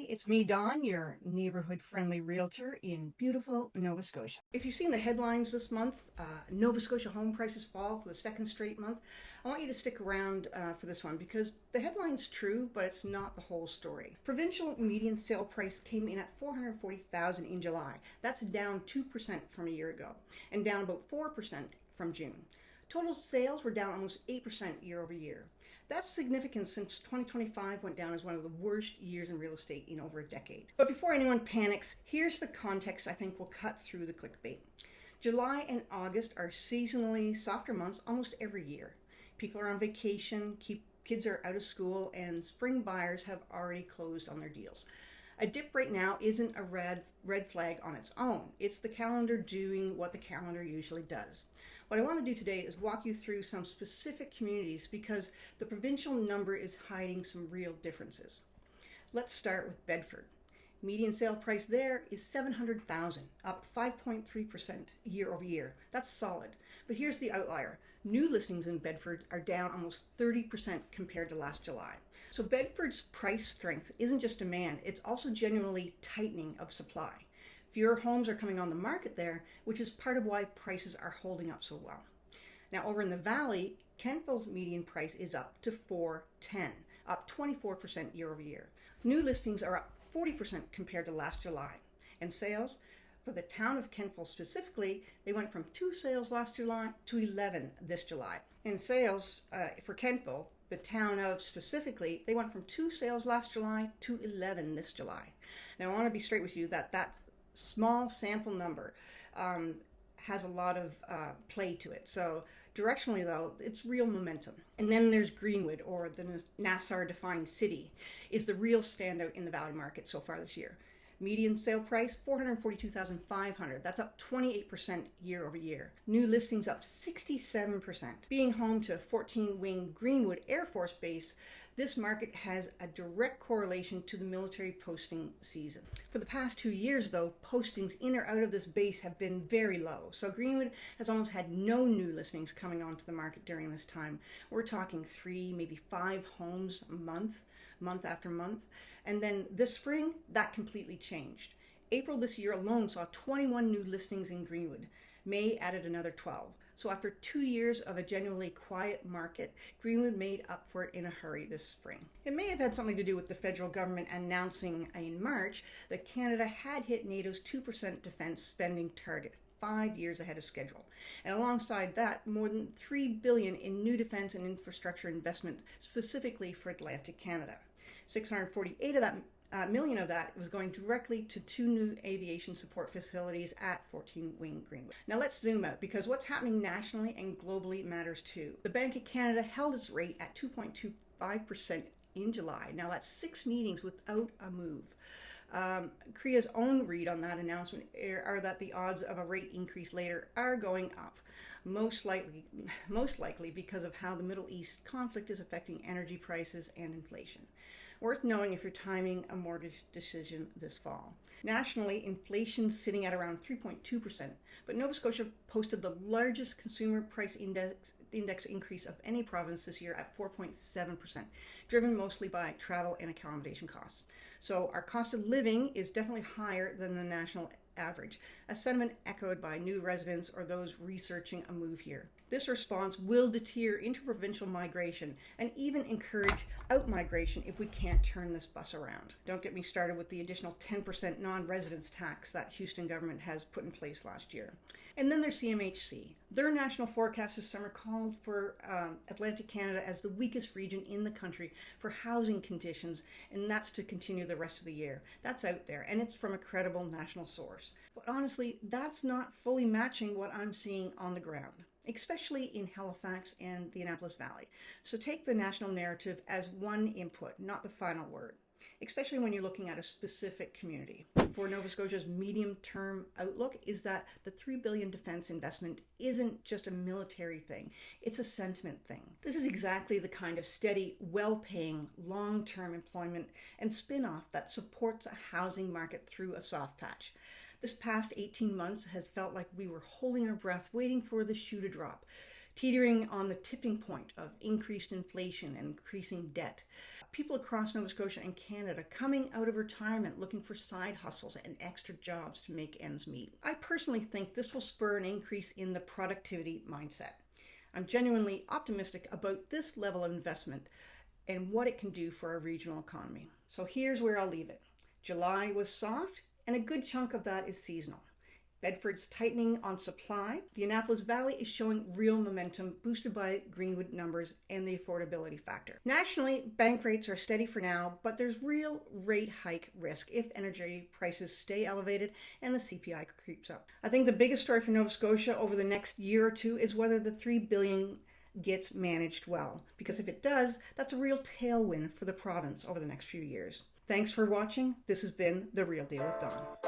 it's me, Dawn, your neighborhood-friendly realtor in beautiful Nova Scotia. If you've seen the headlines this month, Nova Scotia home prices fall for the second straight month, I want you to stick around for this one because the headline's true, but it's not the whole story. Provincial median sale price came in at $440,000 in July. That's down 2% from a year ago and down about 4% from June. Total sales were down almost 8% year over year. That's significant since 2025 went down as one of the worst years in real estate in over a decade. But before anyone panics, here's the context I think will cut through the clickbait. July and August are seasonally softer months almost every year. People are on vacation, kids are out of school, and spring buyers have already closed on their deals. A dip right now isn't a red flag on its own. It's the calendar doing what the calendar usually does. What I want to do today is walk you through some specific communities because the provincial number is hiding some real differences. Let's start with Bedford. Median sale price there is $700,000, up 5.3% year over year. That's solid. But here's the outlier. New listings in Bedford are down almost 30% compared to last July. So Bedford's price strength isn't just demand, it's also genuinely tightening of supply. Fewer homes are coming on the market there, which is part of why prices are holding up so well. Now over in the Valley, Kentville's median price is up to $410, up 24% year over year. New listings are up 40% compared to last July. And sales, for the town of Kentville specifically, they went from 2 sales last July to 11 this July. And sales for Kentville, the town of specifically, they went from 2 sales last July to 11 this July. Now I want to be straight with you that small sample number has a lot of play to it. So directionally though, it's real momentum. And then there's Greenwood, or the NSAR defined city, is the real standout in the Valley market so far this year. Median sale price, $442,500. That's up 28% year over year. New listings up 67%. Being home to 14-wing Greenwood Air Force Base, this market has a direct correlation to the military posting season. For the past 2 years, though, postings in or out of this base have been very low. So Greenwood has almost had no new listings coming onto the market during this time. We're talking 3, maybe 5 homes a month after month. And then this spring, that completely changed. April this year alone saw 21 new listings in Greenwood. May added another 12. So after 2 years of a genuinely quiet market, Greenwood made up for it in a hurry this spring. It may have had something to do with the federal government announcing in March that Canada had hit NATO's 2% defense spending target, 5 years ahead of schedule. And alongside that, more than $3 billion in new defense and infrastructure investment specifically for Atlantic Canada. 648 of that million of that was going directly to 2 new aviation support facilities at 14-wing Greenwood. Now let's zoom out because what's happening nationally and globally matters too. The Bank of Canada held its rate at 2.25% in July. Now that's 6 meetings without a move. CREA's own read on that announcement are that the odds of a rate increase later are going up, most likely because of how the Middle East conflict is affecting energy prices and inflation. Worth knowing if you're timing a mortgage decision this fall. Nationally, inflation's sitting at around 3.2%, but Nova Scotia posted the largest consumer price index increase of any province this year at 4.7%, driven mostly by travel and accommodation costs. So our cost of living is definitely higher than the national average, a sentiment echoed by new residents or those researching a move here. This response will deter interprovincial migration and even encourage out-migration if we can't turn this bus around. Don't get me started with the additional 10% non-residence tax that Houston government has put in place last year. And then there's CMHC. Their national forecast this summer called for Atlantic Canada as the weakest region in the country for housing conditions, and that's to continue the rest of the year. That's out there, and it's from a credible national source. But honestly, that's not fully matching what I'm seeing on the ground, especially in Halifax and the Annapolis Valley. So take the national narrative as one input, not the final word, especially when you're looking at a specific community. For Nova Scotia's medium-term outlook is that the $3 billion defense investment isn't just a military thing, it's a sentiment thing. This is exactly the kind of steady, well-paying, long-term employment and spin-off that supports a housing market through a soft patch. This past 18 months has felt like we were holding our breath, waiting for the shoe to drop. teetering on the tipping point of increased inflation and increasing debt. People across Nova Scotia and Canada coming out of retirement looking for side hustles and extra jobs to make ends meet. I personally think this will spur an increase in the productivity mindset. I'm genuinely optimistic about this level of investment and what it can do for our regional economy. So here's where I'll leave it. July was soft, and a good chunk of that is seasonal. Bedford's tightening on supply. The Annapolis Valley is showing real momentum, boosted by Greenwood numbers and the affordability factor. Nationally, bank rates are steady for now, but there's real rate hike risk if energy prices stay elevated and the CPI creeps up. I think the biggest story for Nova Scotia over the next year or two is whether the $3 billion gets managed well, because if it does, that's a real tailwind for the province over the next few years. Thanks for watching. This has been The Real Deal with Dawn.